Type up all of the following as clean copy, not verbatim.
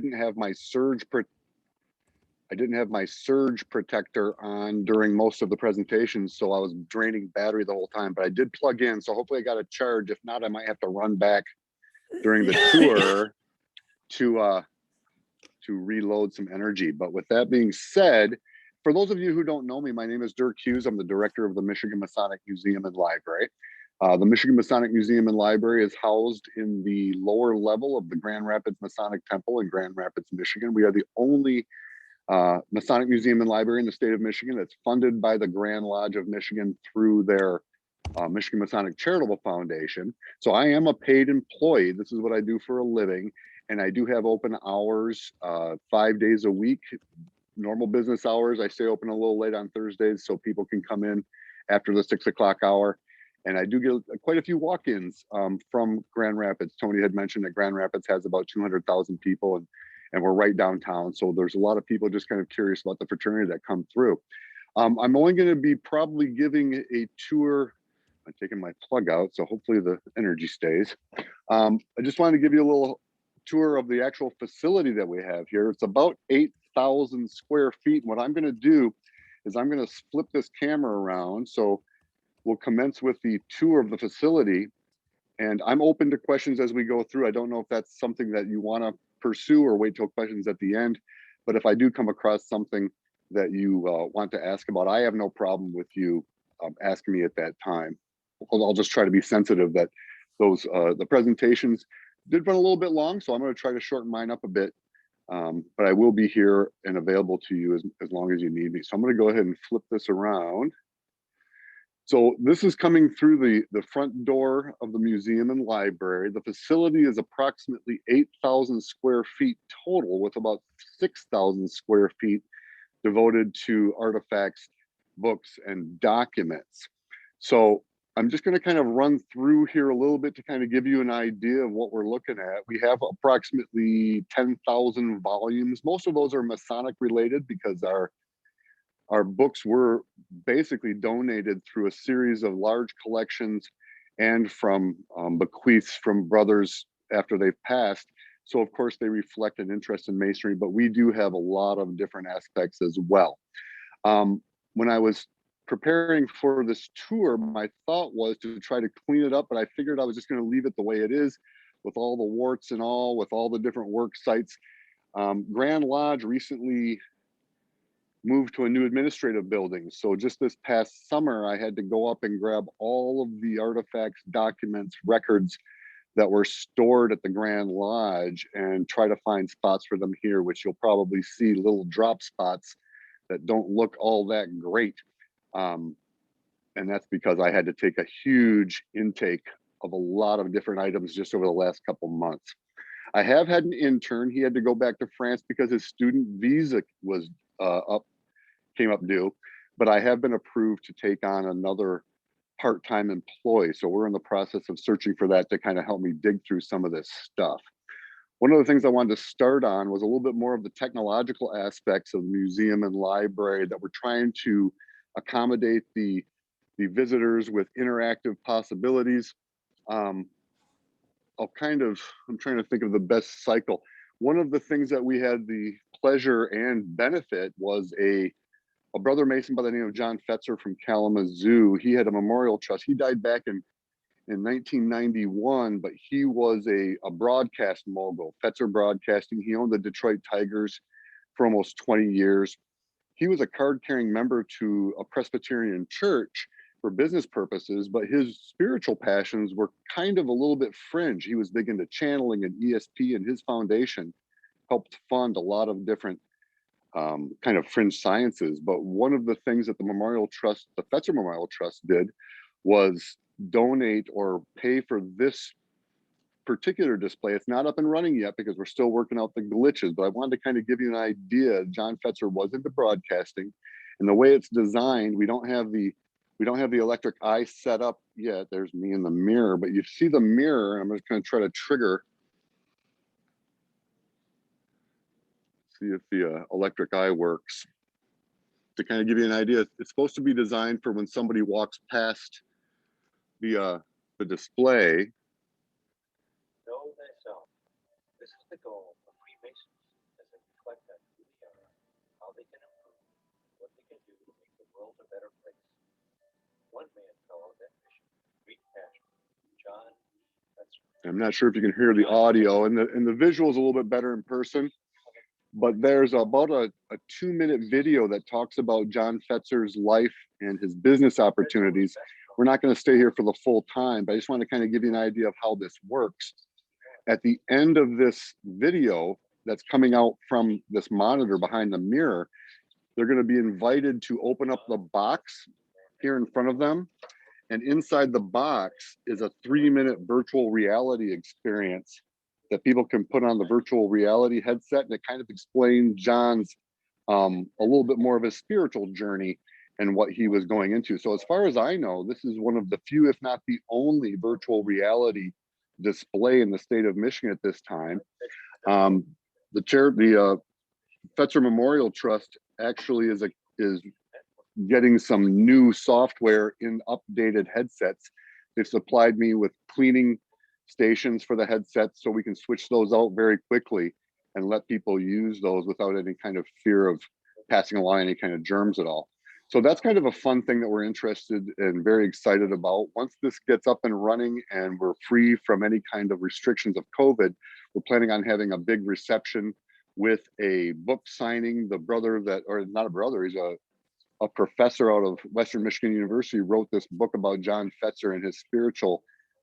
didn't have my surge I didn't have my surge protector on during most of the presentations, so I was draining battery the whole time, but I did plug in, so hopefully I got a charge. If not, I might have to run back during the tour to reload some energy. But with that being said, for those of you who don't know me, my name is Dirk Hughes. I'm the director of the Michigan Masonic Museum and Library. The Michigan Masonic Museum and Library is housed in the lower level of the Grand Rapids Masonic Temple in Grand Rapids, Michigan. We are the only Masonic Museum and Library in the state of Michigan that's funded by the Grand Lodge of Michigan through their Michigan Masonic Charitable Foundation. So I am a paid employee. This is what I do for a living. And I do have open hours 5 days a week, normal business hours. I stay open a little late on Thursdays so people can come in after the 6 o'clock hour. And I do get quite a few walk-ins from Grand Rapids. Tony had mentioned that Grand Rapids has about 200,000 people, and we're right downtown. So there's a lot of people just kind of curious about the fraternity that come through. I'm only going to be probably giving a tour. I'm taking my plug out, so hopefully the energy stays. I just wanted to give you a little tour of the actual facility that we have here. It's about 8,000 square feet. And what I'm going to do is I'm going to flip this camera around. So we'll commence with the tour of the facility, and I'm open to questions as we go through. I don't know if that's something that you want to pursue or wait till questions at the end, but if I do come across something that you want to ask about, I have no problem with you asking me at that time. I'll just try to be sensitive that those the presentations did run a little bit long, so I'm going to try to shorten mine up a bit, but I will be here and available to you as long as you need me. So I'm going to go ahead and flip this around. So this is coming through the front door of the museum and library. The facility is approximately 8,000 square feet total, with about 6,000 square feet devoted to artifacts, books, and documents. So I'm just going to kind of run through here a little bit to kind of give you an idea of what we're looking at. We have approximately 10,000 volumes. Most of those are Masonic related because our books were basically donated through a series of large collections and from bequeaths from brothers after they've passed. So of course they reflect an interest in Masonry, but we do have a lot of different aspects as well. When I was preparing for this tour, my thought was to try to clean it up, but I figured I was just going to leave it the way it is, with all the warts and all, with all the different work sites. Grand Lodge recently moved to a new administrative building. So just this past summer, I had to go up and grab all of the artifacts, documents, records that were stored at the Grand Lodge and try to find spots for them here, which you'll probably see little drop spots that don't look all that great. And that's because I had to take a huge intake of a lot of different items just over the last couple months. I have had an intern. He had to go back to France because his student visa was came up due, but I have been approved to take on another part-time employee. So we're in the process of searching for that to kind of help me dig through some of this stuff. One of the things I wanted to start on was a little bit more of the technological aspects of the museum and library that we're trying to accommodate the visitors with interactive possibilities. I'm trying to think of the best cycle. One of the things that we had the pleasure and benefit was a brother Mason by the name of John Fetzer from Kalamazoo. He had a memorial trust. He died back in 1991, but he was a broadcast mogul, Fetzer Broadcasting. He owned the Detroit Tigers for almost 20 years. He was a card-carrying member to a Presbyterian church for business purposes, but his spiritual passions were kind of a little bit fringe. He was big into channeling and ESP, and his foundation helped fund a lot of different kind of fringe sciences. But one of the things that the Memorial Trust, the Fetzer Memorial Trust, did was donate or pay for this particular display. It's not up and running yet because we're still working out the glitches, but I wanted to kind of give you an idea. John Fetzer was into broadcasting, and the way it's designed, we don't have the electric eye set up yet. There's me in the mirror, but you see the mirror. I'm just going to try to trigger, see if the electric eye works. To kind of give you an idea, it's supposed to be designed for when somebody walks past the display. Know thyself. This is the goal of Freemasons. I'm not sure if you can hear the audio, and the visual is a little bit better in person, but there's about a 2-minute video that talks about John Fetzer's life and his business opportunities. We're not going to stay here for the full time, but I just want to kind of give you an idea of how this works. At the end of this video that's coming out from this monitor behind the mirror, they're going to be invited to open up the box here in front of them. And inside the box is a 3-minute virtual reality experience that people can put on the virtual reality headset. And it kind of explains John's a little bit more of his spiritual journey and what he was going into. So as far as I know, this is one of the few, if not the only, virtual reality display in the state of Michigan at this time. The Fetzer Memorial Trust actually is getting some new software in updated headsets. They've supplied me with cleaning stations for the headsets so we can switch those out very quickly and let people use those without any kind of fear of passing along any kind of germs at all. So that's kind of a fun thing that we're interested and very excited about. Once this gets up and running and we're free from any kind of restrictions of COVID, we're planning on having a big reception with a book signing. The brother that, or not a brother, he's a professor out of Western Michigan University, wrote this book about John Fetzer and his spiritual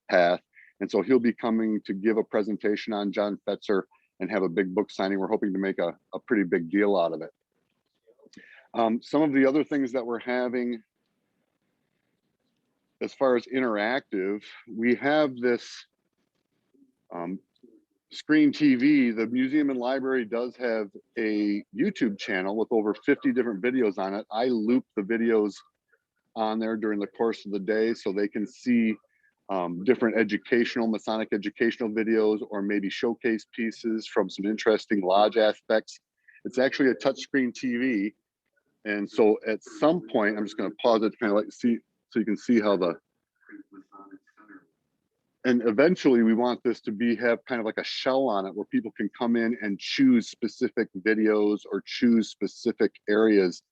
path. And so he'll be coming to give a presentation on John Fetzer and have a big book signing. We're hoping to make a pretty big deal out of it. Some of the other things that we're having as far as interactive, we have this Screen TV. The museum and library does have a YouTube channel with over 50 different videos on it. I loop the videos on there during the course of the day so they can see different Masonic educational videos, or maybe showcase pieces from some interesting lodge aspects. It's actually a touchscreen TV. And so at some point, I'm just going to pause it to kind of see, so you can see how and eventually we want this to have kind of like a shell on it where people can come in and choose specific videos or choose specific areas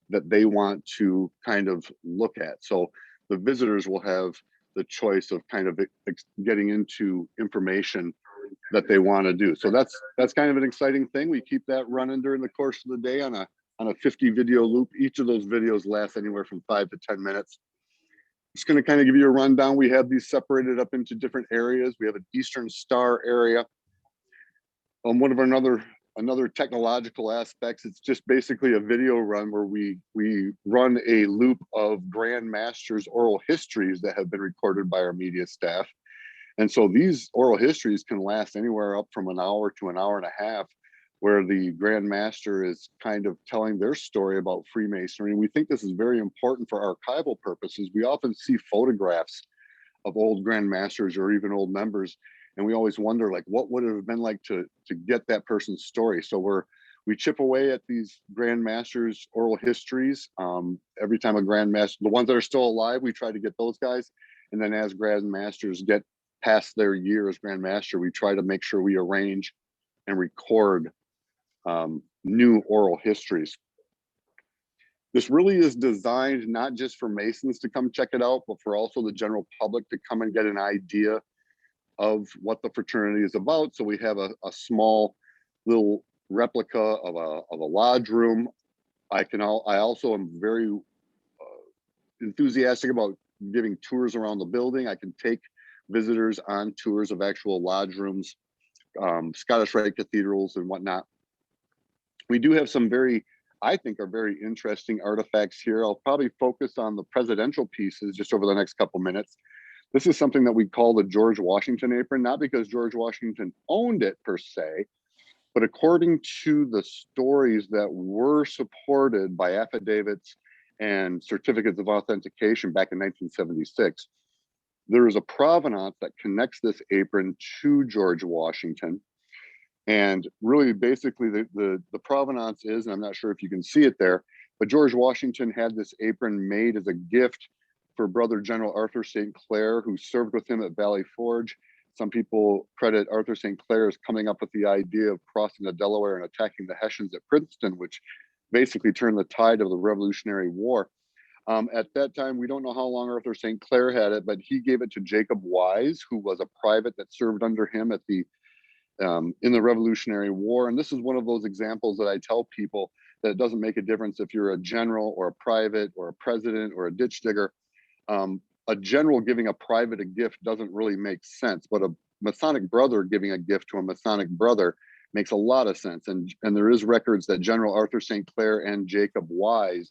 that they want to kind of look at. So the visitors will have the choice of kind of getting into information that they want to do. So that's kind of an exciting thing. We keep that running during the course of the day on a 50 video loop. Each of those videos lasts anywhere from 5 to 10 minutes. Just going to kind of give you a rundown. We have these separated up into different areas. We have an Eastern Star area. One of another technological aspects, it's just basically a video run where we run a loop of Grand Masters oral histories that have been recorded by our media staff. And so these oral histories can last anywhere up from an hour to an hour and a half, where the Grand Master is kind of telling their story about Freemasonry. And we think this is very important for archival purposes. We often see photographs of old Grand Masters or even old members, and we always wonder, like, what would it have been like to get that person's story? So we chip away at these Grand Masters oral histories. Every time a Grand Master, the ones that are still alive, we try to get those guys. And then as Grand Masters get past their year as Grand Master, we try to make sure we arrange and record new oral histories. This really is designed not just for Masons to come check it out, but for also the general public to come and get an idea of what the fraternity is about. So we have a small little replica of a lodge room. I also am very enthusiastic about giving tours around the building. I can take visitors on tours of actual lodge rooms, Scottish Rite cathedrals and whatnot. We do have some I think are very interesting artifacts here. I'll probably focus on the presidential pieces just over the next couple minutes. This is something that we call the George Washington apron, not because George Washington owned it per se, but according to the stories that were supported by affidavits and certificates of authentication back in 1976, there is a provenance that connects this apron to George Washington. And really, basically, the provenance is, and I'm not sure if you can see it there, but George Washington had this apron made as a gift for Brother General Arthur St. Clair, who served with him at Valley Forge. Some people credit Arthur St. Clair as coming up with the idea of crossing the Delaware and attacking the Hessians at Princeton, which basically turned the tide of the Revolutionary War. At that time, we don't know how long Arthur St. Clair had it, but he gave it to Jacob Wise, who was a private that served under him at the in the Revolutionary War. And this is one of those examples that I tell people that it doesn't make a difference if you're a general or a private or a president or a ditch digger. A general giving a private a gift doesn't really make sense, but a Masonic brother giving a gift to a Masonic brother makes a lot of sense. And there is records that General Arthur St. Clair and Jacob Wise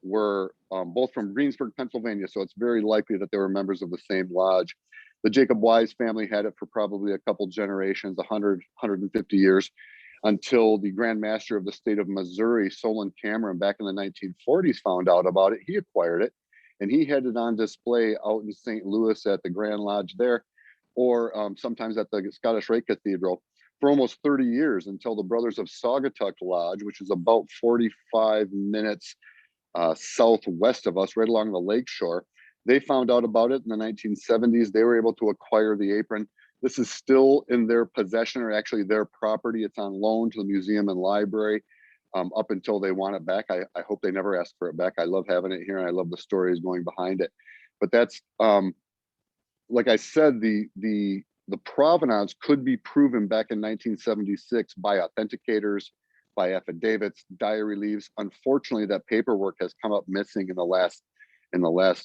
were both from Greensburg, Pennsylvania. So it's very likely that they were members of the same lodge. The Jacob Wise family had it for probably a couple generations, 100, 150 years, until the Grand Master of the state of Missouri, Solon Cameron, back in the 1940s, found out about it. He acquired it, and he had it on display out in St. Louis at the Grand Lodge there, or sometimes at the Scottish Rite Cathedral for almost 30 years, until the Brothers of Saugatuck Lodge, which is about 45 minutes southwest of us, right along the lake shore. They found out about it in the 1970s. They were able to acquire the apron. This is still in their possession, or actually their property. It's on loan to the museum and library up until they want it back. I hope they never ask for it back. I love having it here, and I love the stories going behind it. But that's, like I said, the provenance could be proven back in 1976 by authenticators, by affidavits, diary leaves. Unfortunately, that paperwork has come up missing in the last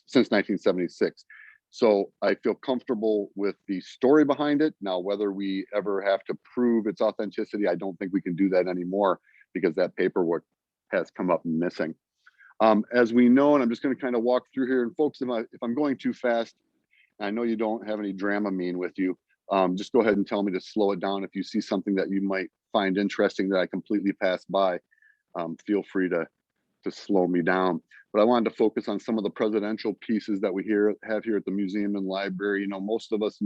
since 1976. So I feel comfortable with the story behind it. Now, whether we ever have to prove its authenticity, I don't think we can do that anymore, because that paperwork has come up missing. As we know, and I'm just going to kind of walk through here, and folks, if I'm going too fast, I know you don't have any Dramamine with you, just go ahead and tell me to slow it down. If you see something that you might find interesting that I completely passed by, feel free to slow me down. But I wanted to focus on some of the presidential pieces that we have here at the museum and library. You know, most of us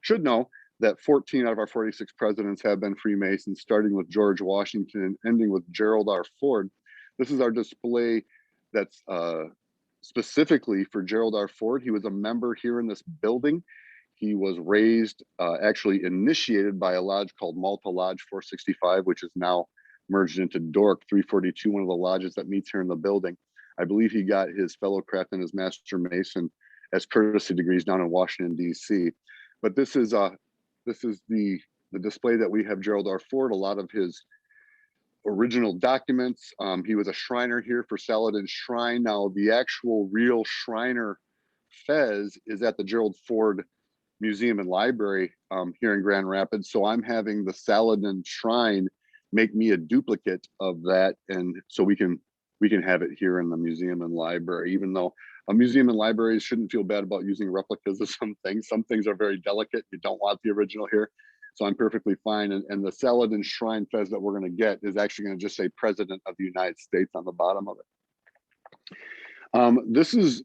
should know that 14 out of our 46 presidents have been Freemasons, starting with George Washington and ending with Gerald R. Ford. This is our display that's specifically for Gerald R. Ford. He was a member here in this building. He was raised, actually initiated by a lodge called Malta Lodge 465, which is now merged into Dirk 342, one of the lodges that meets here in the building. I believe he got his fellow craft and his master mason as courtesy degrees down in Washington, D.C. But this is the display that we have Gerald R. Ford, a lot of his original documents. He was a Shriner here for Saladin Shrine. Now, the actual real Shriner fez is at the Gerald Ford Museum and Library here in Grand Rapids. So I'm having the Saladin Shrine make me a duplicate of that, and so we can have it here in the museum and library. Even though a museum and libraries shouldn't feel bad about using replicas of some things are very delicate. You don't want the original here, so I'm perfectly fine. And the Saladin Shrine fez that we're going to get is actually going to just say President of the United States on the bottom of it. This is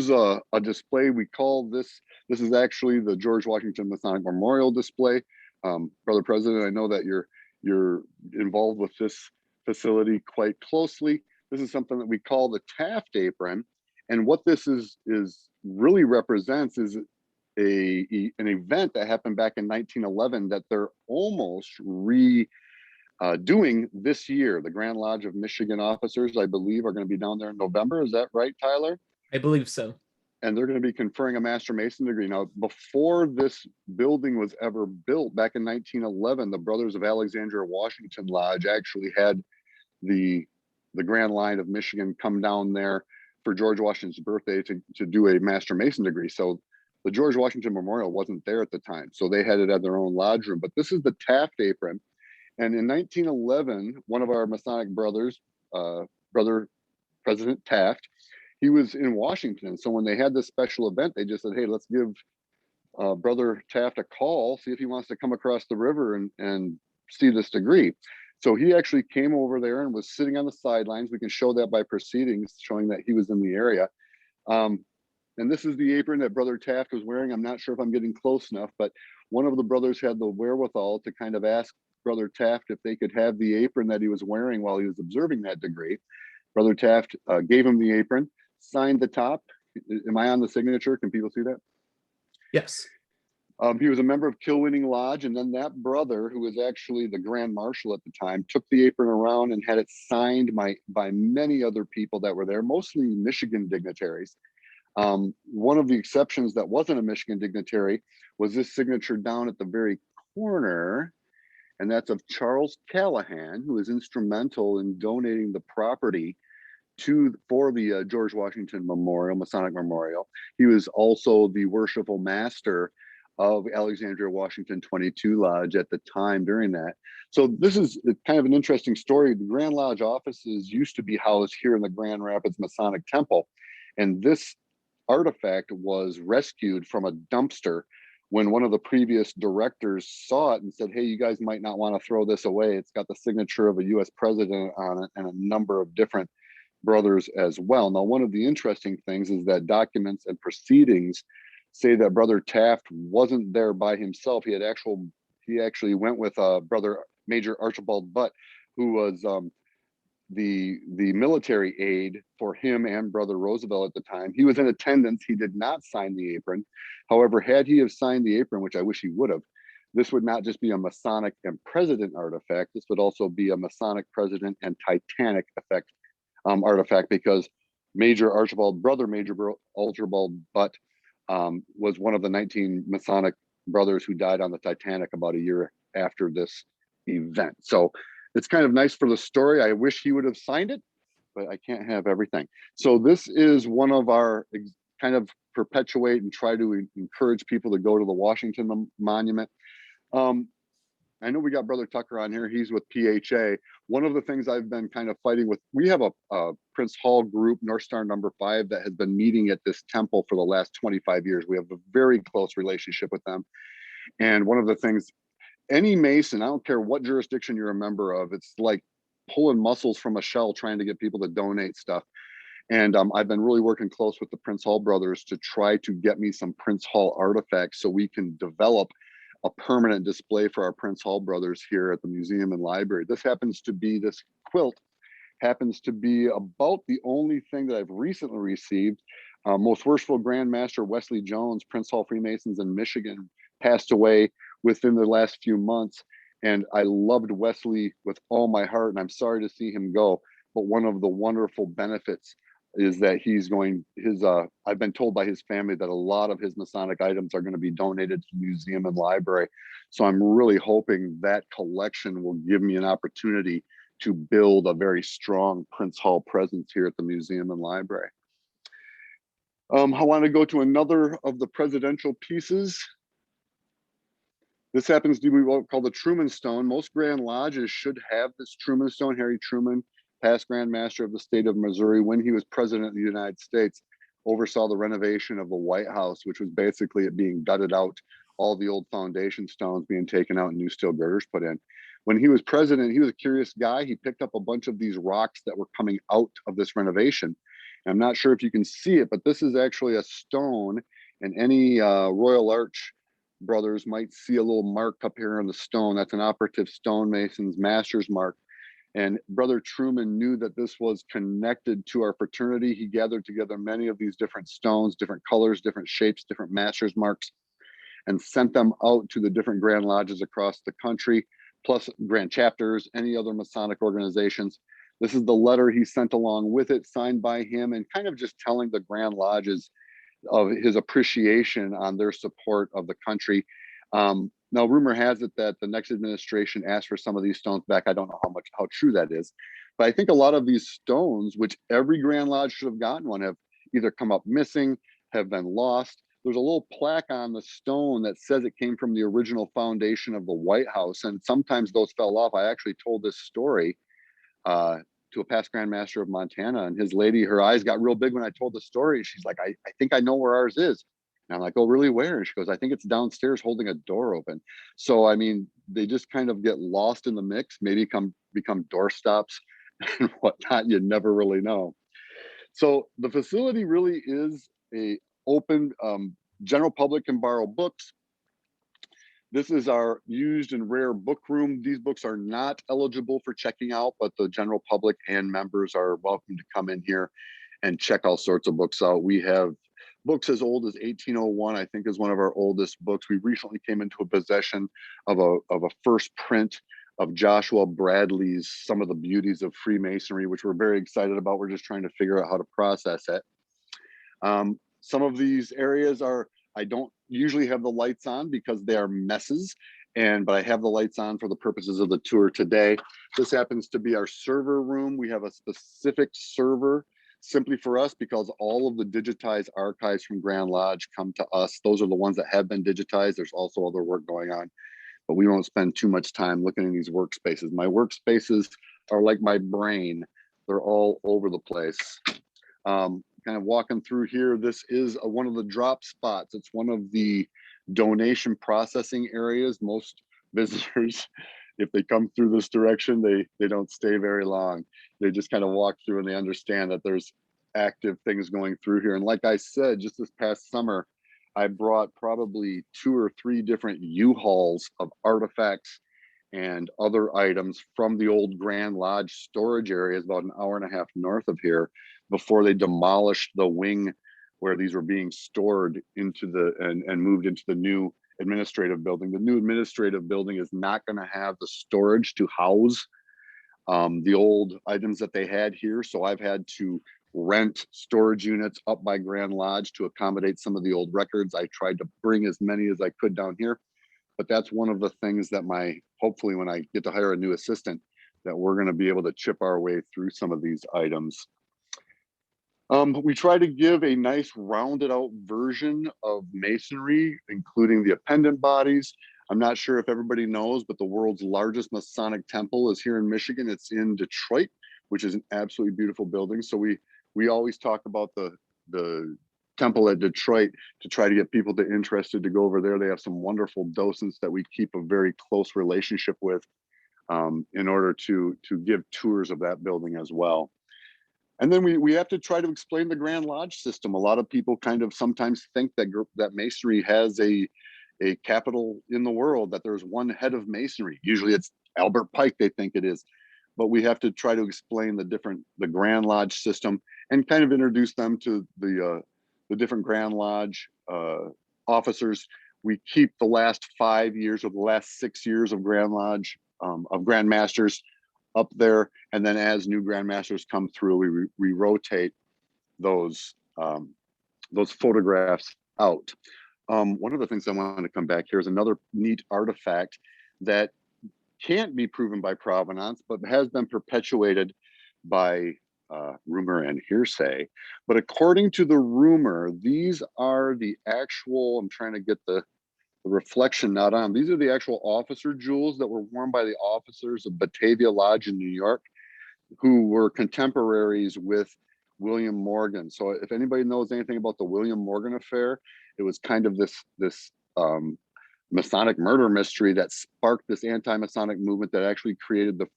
a display. We call this is actually the George Washington Masonic Memorial display. Brother President, I know that you're involved with this facility quite closely. This is something that we call the Taft apron, and what this is really represents is an event that happened back in 1911 that they're almost doing this year. The Grand Lodge of Michigan officers, I believe, are going to be down there in November. Is that right, Tyler? I believe so. And they're going to be conferring a Master Mason degree. Now, before this building was ever built, back in 1911, the Brothers of Alexandria Washington Lodge actually had the Grand Line of Michigan come down there for George Washington's birthday to do a Master Mason degree. So the George Washington Memorial wasn't there at the time. So they had it at their own lodge room. But this is the Taft apron. And in 1911, one of our Masonic brothers, Brother President Taft, he was in Washington. So when they had this special event, they just said, hey, let's give Brother Taft a call, see if he wants to come across the river and see this degree. So he actually came over there and was sitting on the sidelines. We can show that by proceedings, showing that he was in the area. And this is the apron that Brother Taft was wearing. I'm not sure if I'm getting close enough, but one of the brothers had the wherewithal to kind of ask Brother Taft if they could have the apron that he was wearing while he was observing that degree. Brother Taft gave him the apron, signed the top. Am I on the signature? Can people see that? Yes. He was a member of Kill Winning Lodge, and then that brother, who was actually the Grand Marshal at the time, took the apron around and had it signed by many other people that were there, mostly Michigan dignitaries. One of the exceptions that wasn't a Michigan dignitary was this signature down at the very corner, and that's of Charles Callahan, who was instrumental in donating the property for the George Washington Memorial, Masonic Memorial. He was also the worshipful master of Alexandria Washington 22 Lodge at the time during that. So this is kind of an interesting story. The Grand Lodge offices used to be housed here in the Grand Rapids Masonic Temple, and this artifact was rescued from a dumpster when one of the previous directors saw it and said, hey, you guys might not want to throw this away. It's got the signature of a US president on it and a number of different brothers as well. Now, one of the interesting things is that documents and proceedings say that Brother Taft wasn't there by himself. He actually went with Brother Major Archibald Butt, who was the military aide for him and Brother Roosevelt at the time. He was in attendance. He did not sign the apron. However, had he have signed the apron, which I wish he would have, this would not just be a Masonic and President artifact. This would also be a Masonic President and Titanic effect artifact, because Major Archibald Butt was one of the 19 Masonic brothers who died on the Titanic about a year after this event. So it's kind of nice for the story. I wish he would have signed it, but I can't have everything. So this is one of our kind of perpetuate and try to encourage people to go to the Washington Monument. I know we got Brother Tucker on here. He's with PHA. One of the things I've been kind of fighting with, we have a Prince Hall group, North Star number 5, that has been meeting at this temple for the last 25 years. We have a very close relationship with them. And one of the things, any Mason, I don't care what jurisdiction you're a member of, it's like pulling muscles from a shell trying to get people to donate stuff. And I've been really working close with the Prince Hall brothers to try to get me some Prince Hall artifacts so we can develop a permanent display for our Prince Hall brothers here at the museum and library. This quilt happens to be about the only thing that I've recently received. Most Worshipful Grand Master Wesley Jones, Prince Hall Freemasons in Michigan, passed away within the last few months. And I loved Wesley with all my heart, and I'm sorry to see him go. But one of the wonderful benefits is that I've been told by his family that a lot of his Masonic items are going to be donated to the museum and library. So I'm really hoping that collection will give me an opportunity to build a very strong Prince Hall presence here at the museum and library. I want to go to another of the presidential pieces. This happens to be what we call the Truman Stone. Most Grand Lodges should have this Truman Stone. Harry Truman, past Grand Master of the state of Missouri, when he was president of the United States, oversaw the renovation of the White House, which was basically it being gutted out, all the old foundation stones being taken out and new steel girders put in. When he was president, he was a curious guy. He picked up a bunch of these rocks that were coming out of this renovation. And I'm not sure if you can see it, but this is actually a stone, and any Royal Arch brothers might see a little mark up here on the stone. That's an operative stonemason's master's mark. And Brother Truman knew that this was connected to our fraternity. He gathered together many of these different stones, different colors, different shapes, different master's marks, and sent them out to the different Grand Lodges across the country, plus Grand Chapters, any other Masonic organizations. This is the letter he sent along with it, signed by him, and kind of just telling the Grand Lodges of his appreciation on their support of the country. Now, rumor has it that the next administration asked for some of these stones back. I don't know how true that is, but I think a lot of these stones, which every Grand Lodge should have gotten one, have either come up missing, have been lost. There's a little plaque on the stone that says it came from the original foundation of the White House, and sometimes those fell off. I actually told this story to a past Grand Master of Montana, and his lady, her eyes got real big when I told the story. She's like, I think I know where ours is. And I'm like, oh, really, where? And she goes, I think it's downstairs holding a door open. So, I mean, they just kind of get lost in the mix, maybe become doorstops and whatnot. You never really know. So the facility really is a open, general public can borrow books. This is our used and rare book room. These books are not eligible for checking out, but the general public and members are welcome to come in here and check all sorts of books out. We have books as old as 1801, I think, is one of our oldest books. We recently came into a possession of a first print of Joshua Bradley's Some of the Beauties of Freemasonry, which we're very excited about. We're just trying to figure out how to process it. Some of these areas I don't usually have the lights on because they are messes, but I have the lights on for the purposes of the tour today. This happens to be our server room. We have a specific server simply for us because all of the digitized archives from Grand Lodge come to us. Those are the ones that have been digitized. There's also other work going on, but we won't spend too much time looking at these workspaces. My workspaces are like my brain. They're all over the place. Kind of walking through here, this is one of the drop spots. It's one of the donation processing areas. Most visitors, if they come through this direction, they don't stay very long. They just kind of walk through and they understand that there's active things going through here. And like I said, just this past summer, I brought probably 2 or 3 different U-Hauls of artifacts and other items from the old Grand Lodge storage areas about an hour and a half north of here before they demolished the wing where these were being stored into and moved into the new administrative building. The new administrative building is not going to have the storage to house the old items that they had here. So I've had to rent storage units up by Grand Lodge to accommodate some of the old records. I tried to bring as many as I could down here, but that's one of the things that hopefully when I get to hire a new assistant, that we're going to be able to chip our way through some of these items. We try to give a nice rounded out version of Masonry, including the appendant bodies. I'm not sure if everybody knows, but the world's largest Masonic temple is here in Michigan. It's in Detroit, which is an absolutely beautiful building. So we always talk about the temple at Detroit to try to get people interested to go over there. They have some wonderful docents that we keep a very close relationship with in order to give tours of that building as well. And then we have to try to explain the Grand Lodge system. A lot of people kind of sometimes think that Masonry has a capital in the world, that there's one head of Masonry. Usually it's Albert Pike, they think it is. But we have to try to explain the Grand Lodge system and kind of introduce them to the different Grand Lodge officers. We keep the last 5 years or the last 6 years of Grand Lodge, of Grand Masters up there, and then as new grandmasters come through, we rotate those photographs out. One of the things I want to come back here is another neat artifact that can't be proven by provenance, but has been perpetuated by rumor and hearsay. But according to the rumor, these are the actual, I'm trying to get the reflection not on. These are the actual officer jewels that were worn by the officers of Batavia Lodge in New York, who were contemporaries with William Morgan. So if anybody knows anything about the William Morgan affair, it was kind of this Masonic murder mystery that sparked this anti-Masonic movement that actually created the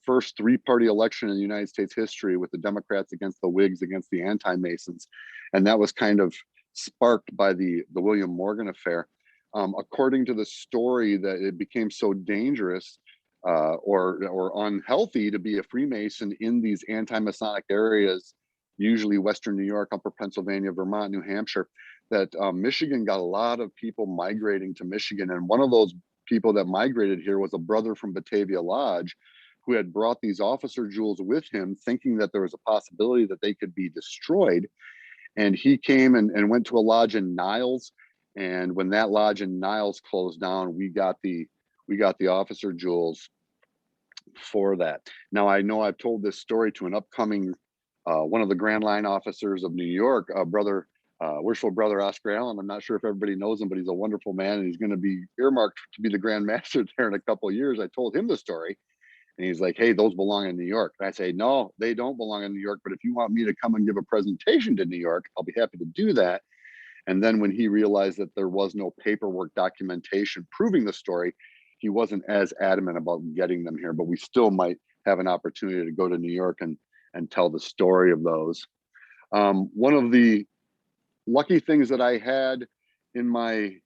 first 3-party election in the United States history, with the Democrats against the Whigs against the anti-Masons. And that was kind of sparked by the William Morgan affair. According to the story, that it became so dangerous or unhealthy to be a Freemason in these anti-Masonic areas, usually Western New York, Upper Pennsylvania, Vermont, New Hampshire, that Michigan got a lot of people migrating to Michigan. And one of those people that migrated here was a brother from Batavia Lodge who had brought these officer jewels with him, thinking that there was a possibility that they could be destroyed. And he came and went to a lodge in Niles. And when that lodge in Niles closed down, we got the officer jewels for that. Now, I know I've told this story to an upcoming one of the Grand Line officers of New York, worshipful brother Oscar Allen. I'm not sure if everybody knows him, but he's a wonderful man, and he's going to be earmarked to be the Grand Master there in a couple of years. I told him the story, and he's like, "Hey, those belong in New York." And I say, "No, they don't belong in New York, but if you want me to come and give a presentation to New York, I'll be happy to do that." And then when he realized that there was no paperwork documentation proving the story, he wasn't as adamant about getting them here, but we still might have an opportunity to go to New York and tell the story of those. One of the lucky things that I had in my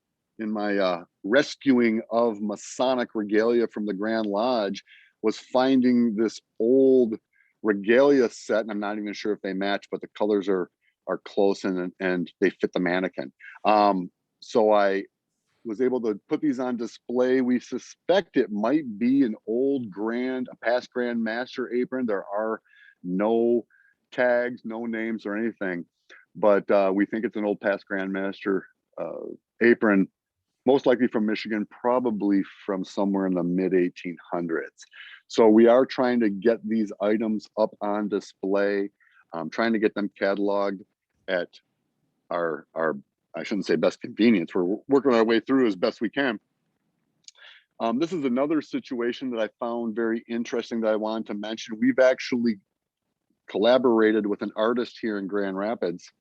rescuing of Masonic regalia from the Grand Lodge was finding this old regalia set, and I'm not even sure if they match, but the colors are are close and they fit the mannequin. So I was able to put these on display. We suspect it might be an old a past Grand Master apron. There are no tags, no names or anything, but we think it's an old past Grand Master apron, most likely from Michigan, probably from somewhere in the mid 1800s. So we are trying to get these items up on display, trying to get them cataloged at our I shouldn't say best convenience. We're working our way through as best we can. This is another situation that I found very interesting that I wanted to mention. We've actually collaborated with an artist here in Grand Rapids.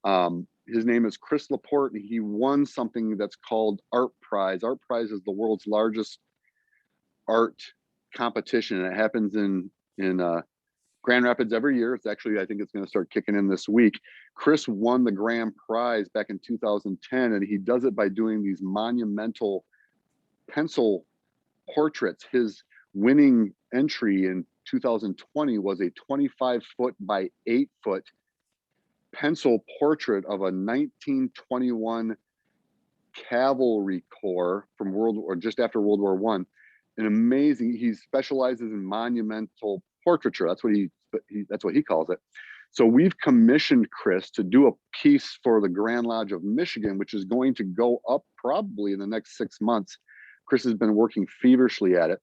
His name is Chris Laporte, and he won something that's called Art Prize. Art Prize is the world's largest art competition, and it happens in Grand Rapids every year. It's actually, I think it's going to start kicking in this week. Chris won the grand prize back in 2010, and he does it by doing these monumental pencil portraits. His winning entry in 2020 was a 25-foot by 8-foot pencil portrait of a 1921 cavalry corps from just after World War I. An amazing, he specializes in monumental portraiture. That's what he calls it. So we've commissioned Chris to do a piece for the Grand Lodge of Michigan, which is going to go up probably in the next 6 months. Chris has been working feverishly at it.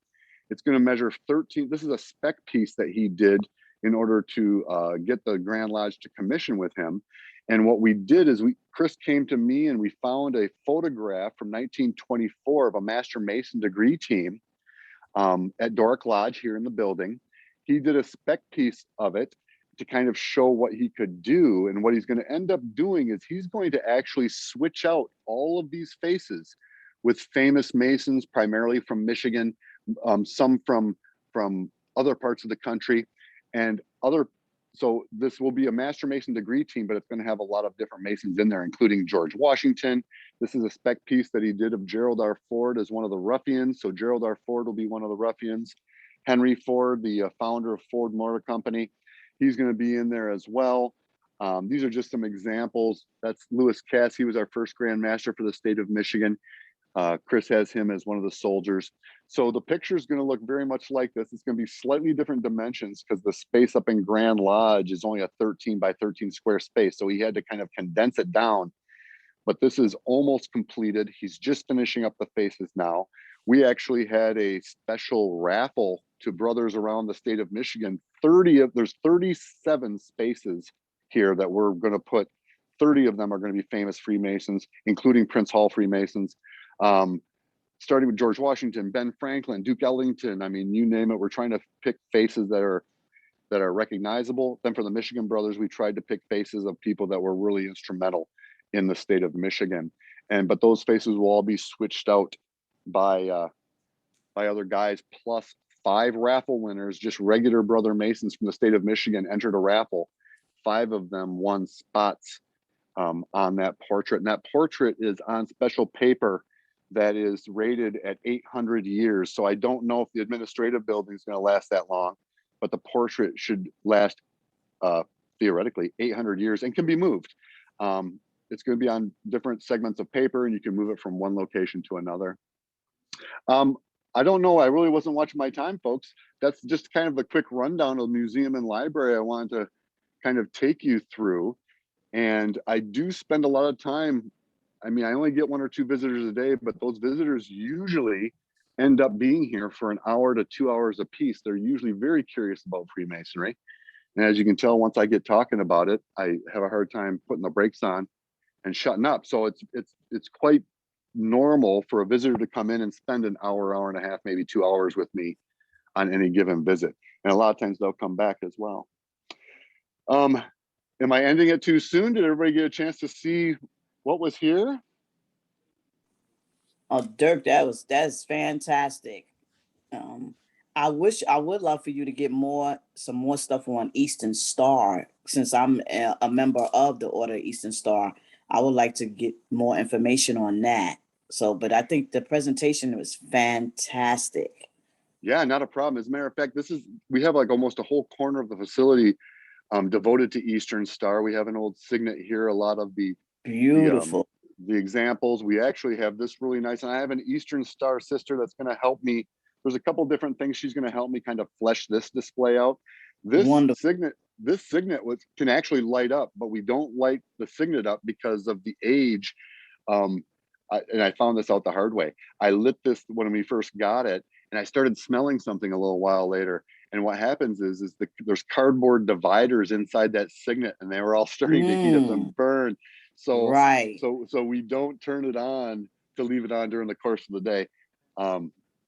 It's going to measure 13. This is a spec piece that he did in order to get the Grand Lodge to commission with him. And what we did is Chris came to me and we found a photograph from 1924 of a Master Mason degree team at Dirk Lodge here in the building. He did a spec piece of it to kind of show what he could do. And what he's going to end up doing is he's going to actually switch out all of these faces with famous Masons, primarily from Michigan, some from other parts of the country, and other. So this will be a Master Mason degree team, but it's going to have a lot of different Masons in there, including George Washington. This is a spec piece that he did of Gerald R. Ford as one of the ruffians. So Gerald R. Ford will be one of the ruffians. Henry Ford, the founder of Ford Motor Company, he's going to be in there as well. These are just some examples. That's Lewis Cass. He was our first Grand Master for the state of Michigan. Chris has him as one of the soldiers. So the picture is going to look very much like this. It's going to be slightly different dimensions because the space up in Grand Lodge is only a 13 by 13 square space. So he had to kind of condense it down. But this is almost completed. He's just finishing up the faces now. We actually had a special raffle to brothers around the state of Michigan. There's 37 spaces here that we're going to put. 30 of them are going to be famous Freemasons, including Prince Hall Freemasons. Starting with George Washington, Ben Franklin, Duke Ellington. I mean, you name it. We're trying to pick faces that are recognizable. Then for the Michigan brothers, we tried to pick faces of people that were really instrumental in the state of Michigan. But those faces will all be switched out by other guys, plus 5 raffle winners, just regular brother Masons from the state of Michigan entered a raffle. 5 of them won spots on that portrait. And that portrait is on special paper that is rated at 800 years. So I don't know if the administrative building is going to last that long, but the portrait should last theoretically 800 years and can be moved. It's going to be on different segments of paper, and you can move it from one location to another. I don't know. I really wasn't watching my time, folks. That's just kind of a quick rundown of the museum and library I wanted to kind of take you through. And I do spend a lot of time. I mean, I only get 1 or 2 visitors a day, but those visitors usually end up being here for an hour to 2 hours a piece. They're usually very curious about Freemasonry. And as you can tell, once I get talking about it, I have a hard time putting the brakes on and shutting up. So it's quite normal for a visitor to come in and spend an hour, hour and a half, maybe 2 hours with me on any given visit. And a lot of times they'll come back as well. Am I ending it too soon? Did everybody get a chance to see what was here? Oh, Dirk, that's fantastic. I would love for you to get some more stuff on Eastern Star, since I'm a member of the Order of Eastern Star. I would like to get more information on that. So, but I think the presentation was fantastic. Yeah, not a problem. As a matter of fact, we have like almost a whole corner of the facility devoted to Eastern Star. We have an old signet here. A lot of the Beautiful. the examples. We actually have this really nice, and I have an Eastern Star sister that's going to help me. There's a couple different things she's going to help me kind of flesh this display out. Wonderful. This signet can actually light up, but we don't light the signet up because of the age. And I found this out the hard way. I lit this when we first got it, and I started smelling something a little while later. And what happens is there's cardboard dividers inside that signet, and they were all starting to heat up and burn. So Right. so we don't turn it on to leave it on during the course of the day.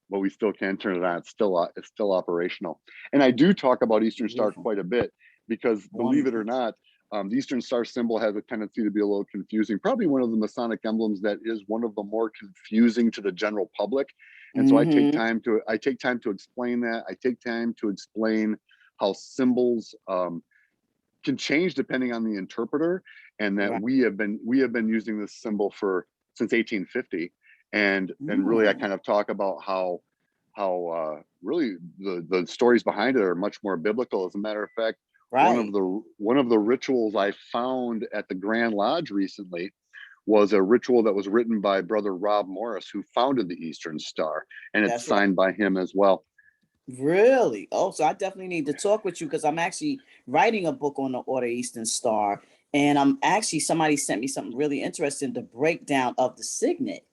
But we still can turn it on. It's still operational. And I do talk about Eastern Star Beautiful. quite a bit because, believe it or not, the Eastern Star symbol has a tendency to be a little confusing. Probably one of the Masonic emblems that is one of the more confusing to the general public. And so I take time to explain that. I take time to explain how symbols can change depending on the interpreter, and that Right. we have been using this symbol since 1850. And really I kind of talk about how really the stories behind it are much more biblical. As a matter of fact, one of the rituals I found at the Grand Lodge recently was a ritual that was written by Brother Rob Morris, who founded the Eastern Star, and it's signed by him as well. Really? Oh, so I definitely need to talk with you, because I'm actually writing a book on the Order Eastern Star, and I'm actually, somebody sent me something really interesting, the breakdown of the signet.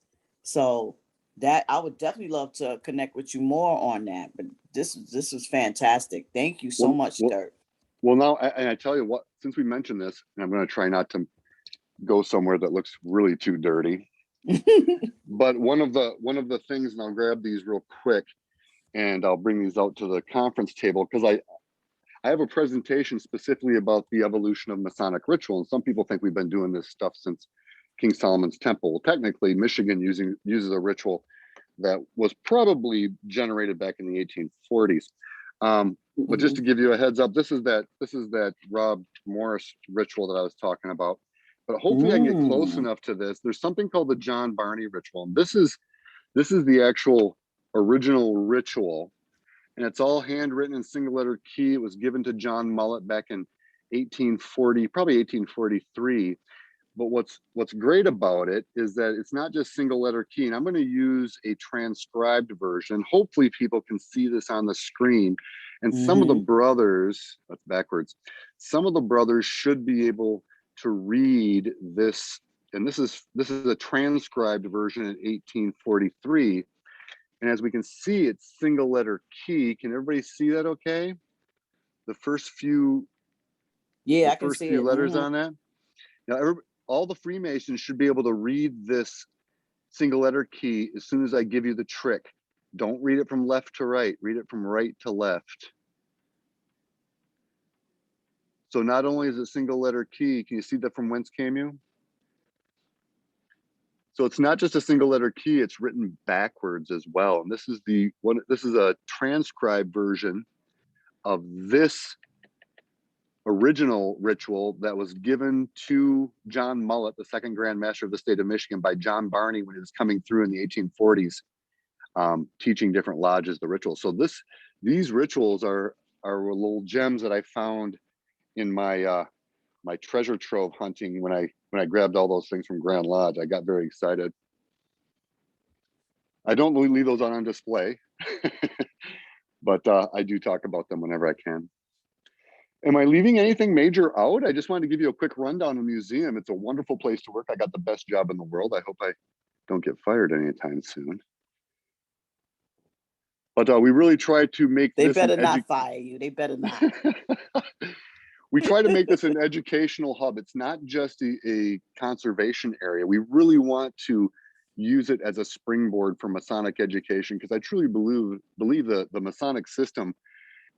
So that I would definitely love to connect with you more on that. But this is fantastic. Thank you so much, Dirk. Well, now, and I tell you what, since we mentioned this, and I'm going to try not to go somewhere that looks really too dirty, but one of the things, and I'll grab these real quick, and I'll bring these out to the conference table, because I have a presentation specifically about the evolution of Masonic ritual. And some people think we've been doing this stuff since King Solomon's Temple. Well, technically, Michigan uses a ritual that was probably generated back in the 1840s. But just to give you a heads up, this is that Rob Morris ritual that I was talking about. But hopefully I can get close enough to this. There's something called the John Barney ritual. And this is the actual original ritual, and it's all handwritten in single letter key. It was given to John Mullet back in 1840, probably 1843. But what's great about it is that it's not just single letter key. And I'm going to use a transcribed version. Hopefully people can see this on the screen. And some of the brothers, that's backwards, some of the brothers should be able to read this. And this is a transcribed version in 1843. And as we can see, it's single letter key. Can everybody see that okay? The first few, I can see it. letters on that. Now, all the Freemasons should be able to read this single letter key as soon as I give you the trick. Don't read it from left to right. Read it from right to left. So not only is it single letter key, can you see that from whence came you? So it's not just a single letter key, it's written backwards as well. And this is a transcribed version of this original ritual that was given to John Mullet, the second Grand Master of the state of Michigan, by John Barney when he was coming through in the 1840s, teaching different lodges the ritual. So these rituals are little gems that I found in my my treasure trove hunting when I grabbed all those things from Grand Lodge. I got very excited. I don't leave those on display, but I do talk about them whenever I can. Am I leaving anything major out? I just wanted to give you a quick rundown of the museum. It's a wonderful place to work. I got the best job in the world. I hope I don't get fired anytime soon. But we really try to make They this better not fire you. They better not. We try to make this an educational hub. It's not just a conservation area. We really want to use it as a springboard for Masonic education, because I truly believe that the Masonic system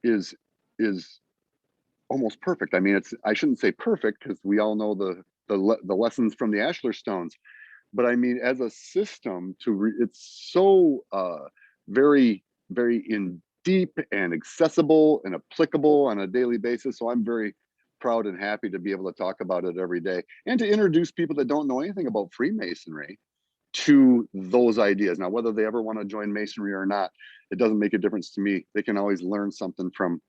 is almost perfect. I mean, I shouldn't say perfect, because we all know the lessons from the Ashlar Stones, but I mean, as a system, it's so very, very in deep and accessible and applicable on a daily basis. So I'm very proud and happy to be able to talk about it every day, and to introduce people that don't know anything about Freemasonry to those ideas. Now, whether they ever want to join Masonry or not, it doesn't make a difference to me. They can always learn something from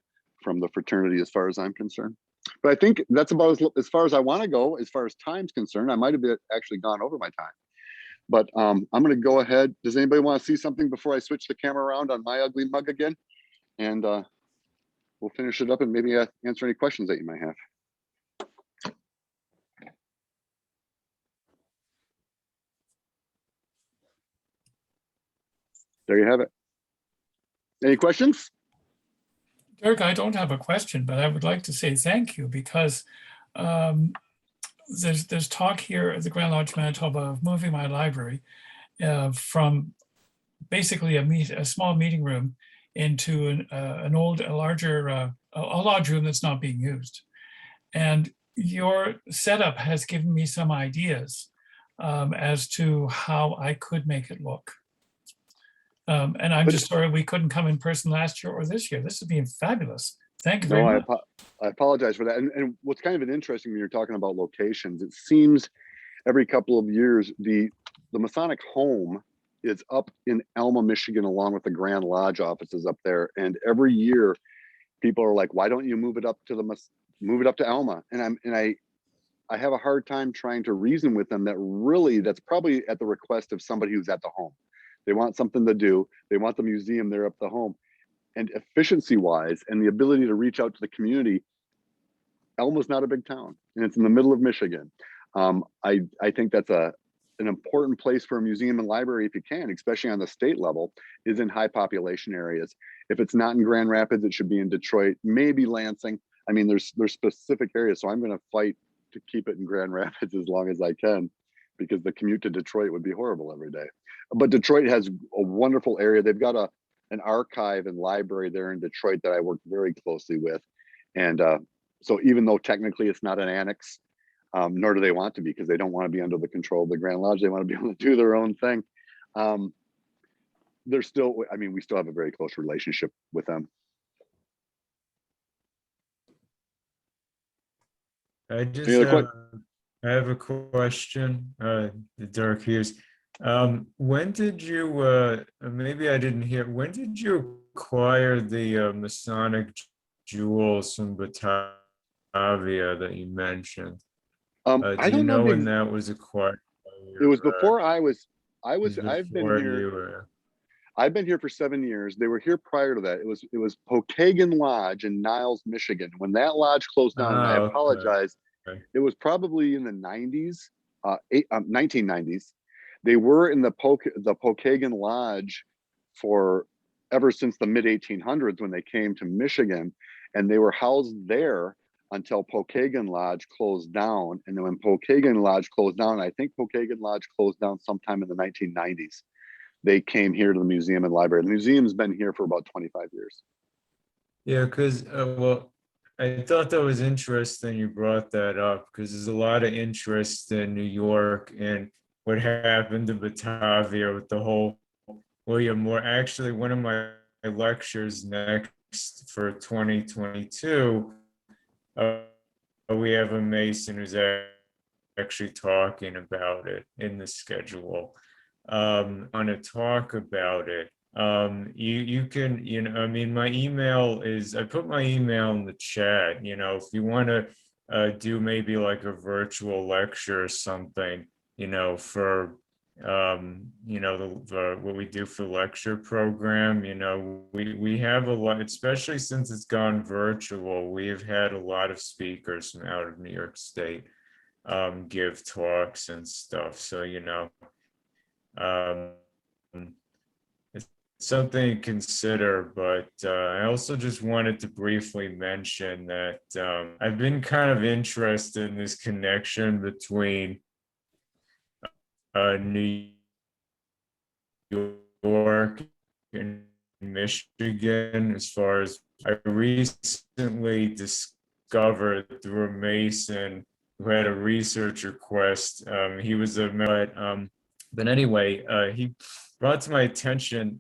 the fraternity, as far as I'm concerned. But I think that's about as far as I want to go. As far as time's concerned, I might have actually gone over my time. But I'm going to go ahead. Does anybody want to see something before I switch the camera around on my ugly mug again? And we'll finish it up and maybe answer any questions that you might have. There you have it. Any questions? Dirk, I don't have a question, but I would like to say thank you because there's talk here at the Grand Lodge Manitoba of moving my library from basically a small meeting room into a larger lodge room that's not being used. And your setup has given me some ideas as to how I could make it look. And I'm just sorry we couldn't come in person last year or this year. This has been fabulous. Thank you very much. I apologize for that. And what's kind of interesting when you're talking about locations, it seems every couple of years, the Masonic home is up in Alma, Michigan, along with the Grand Lodge offices up there. And every year people are like, why don't you move it up to Alma? And I have a hard time trying to reason with them that really that's probably at the request of somebody who's at the home. They want something to do. They want the museum there up the home. And efficiency wise and the ability to reach out to the community, Elma's not a big town and it's in the middle of Michigan. I think that's an important place for a museum and library if you can, especially on the state level, is in high population areas. If it's not in Grand Rapids, it should be in Detroit, maybe Lansing. I mean, there's specific areas. So I'm going to fight to keep it in Grand Rapids as long as I can, because the commute to Detroit would be horrible every day. But Detroit has a wonderful area. They've got an archive and library there in Detroit that I work very closely with. And so even though technically it's not an annex, nor do they want to be, because they don't want to be under the control of the Grand Lodge. They want to be able to do their own thing. They're still, I mean, we still have a very close relationship with them. I have a question, Dirk Hughes. When did you, maybe I didn't hear, when did you acquire the Masonic jewels from Batavia that you mentioned? I Do you don't know when that was acquired? It was before I've been here for 7 years. They were here prior to that. It was Pokagon Lodge in Niles, Michigan. When that lodge closed down, and I apologize, okay. It was probably in the 90s, 1990s. They were in the Pokagon Lodge for ever since the mid 1800s when they came to Michigan, and they were housed there until Pokagon Lodge closed down. And then when Pokagon Lodge closed down, I think Pokagon Lodge closed down sometime in the 1990s. They came here to the museum and library. The museum's been here for about 25 years. Yeah, because, well, I thought that was interesting you brought that up, because there's a lot of interest in New York and what happened to Batavia with the whole William Moore. Actually, one of my lectures next for 2022, we have a Mason who's actually talking about it in the schedule. On to talk about it. You can, you know, I mean, my email is, I put my email in the chat, you know, if you want to do maybe like a virtual lecture or something, you know, for, you know, what we do for lecture program, you know, we have a lot, especially since it's gone virtual, we have had a lot of speakers from out of New York State give talks and stuff. So, you know, it's something to consider, but I also just wanted to briefly mention that I've been kind of interested in this connection between New York and Michigan, as far as I recently discovered through a Mason who had a research request. He was but anyway, he brought to my attention,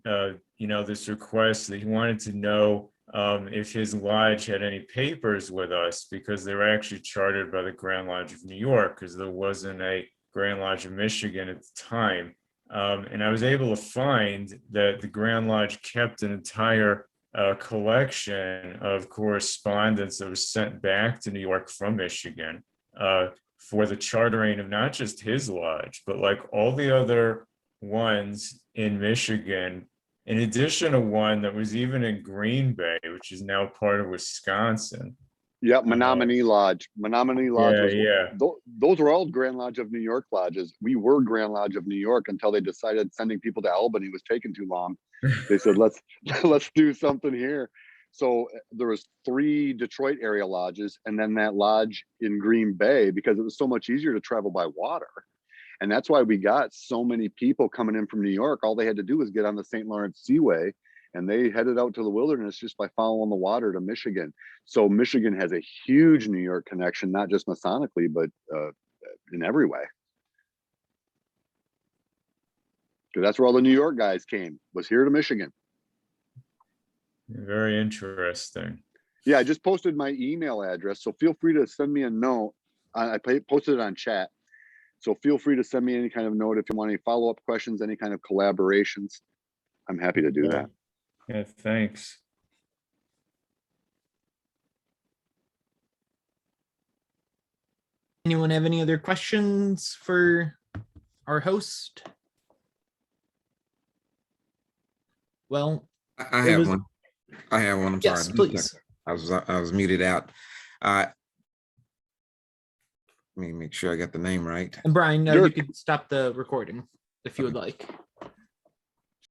you know, this request that he wanted to know if his lodge had any papers with us, because they were actually chartered by the Grand Lodge of New York, because there wasn't a Grand Lodge of Michigan at the time. And I was able to find that the Grand Lodge kept an entire a collection of correspondence that was sent back to New York from Michigan for the chartering of not just his lodge, but like all the other ones in Michigan, in addition to one that was even in Green Bay, which is now part of Wisconsin. Yep, Menominee Lodge. Menominee Lodge was those were all Grand Lodge of New York lodges. We were Grand Lodge of New York until they decided sending people to Albany was taking too long. They said let's do something here. So there was 3 Detroit area lodges, and then that lodge in Green Bay, because it was so much easier to travel by water. And that's why we got so many people coming in from New York. All they had to do was get on the St. Lawrence Seaway, and they headed out to the wilderness just by following the water to Michigan. So Michigan has a huge New York connection, not just Masonically, but in every way. Because that's where all the New York guys came, was here to Michigan. Very interesting. Yeah, I just posted my email address, so feel free to send me a note. I posted it on chat. So feel free to send me any kind of note if you want any follow-up questions, any kind of collaborations. I'm happy to do that. Yeah, thanks. Anyone have any other questions for our host? Well, I have one. I have one. I'm sorry. Yes, please. I was muted out. Let me make sure I got the name right. And Brian, you Dirk. could stop the recording if you would like.